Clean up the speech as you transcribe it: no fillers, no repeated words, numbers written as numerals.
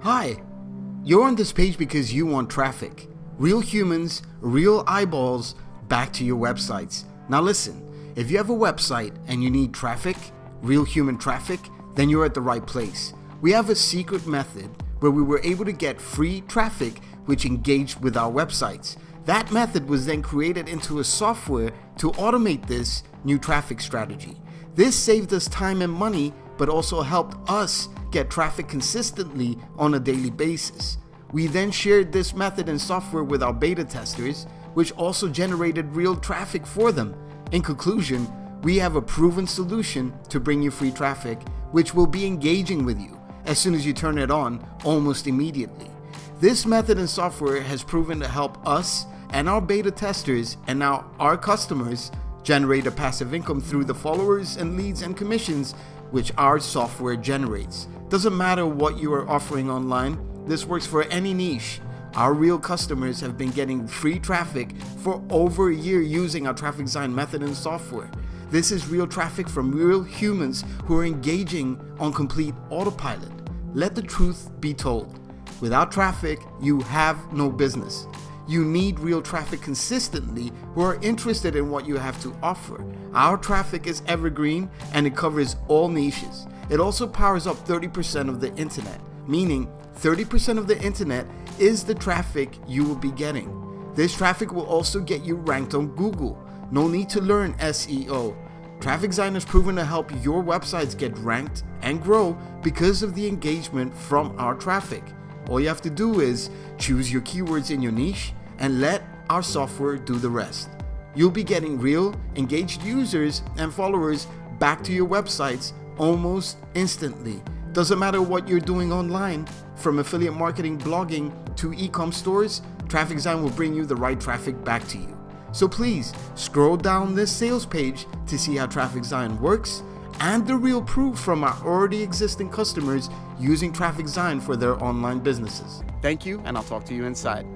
Hi, you're on this page because you want traffic. Real humans, real eyeballs back to your websites. Now listen, if you have a website and you need traffic, real human traffic, then you're at the right place. We have a secret method where we were able to get free traffic which engaged with our websites. That method was then created into a software to automate this new traffic strategy. This saved us time and money, but also helped us get traffic consistently on a daily basis. We then shared this method and software with our beta testers, which also generated real traffic for them. In conclusion, we have a proven solution to bring you free traffic, which will be engaging with you as soon as you turn it on, almost immediately. This method and software has proven to help us and our beta testers and now our customers generate a passive income through the followers and leads and commissions which our software generates. Doesn't matter what you are offering online, this works for any niche. Our real customers have been getting free traffic for over a year using our traffic design method and software. This is real traffic from real humans who are engaging on complete autopilot. Let the truth be told. Without traffic, you have no business. You need real traffic consistently who are interested in what you have to offer. Our traffic is evergreen and it covers all niches. It also powers up 30% of the internet, meaning 30% of the internet is the traffic you will be getting. This traffic will also get you ranked on Google. No need to learn SEO. Traffic design has proven to help your websites get ranked and grow because of the engagement from our traffic. All you have to do is choose your keywords in your niche and let our software do the rest. You'll be getting real, engaged users and followers back to your websites almost instantly. Doesn't matter what you're doing online, from affiliate marketing, blogging to e-com stores, traffic design will bring you the right traffic back to you. So please scroll down this sales page to see how traffic design works and the real proof from our already existing customers using traffic design for their online businesses. Thank you, and I'll talk to you inside.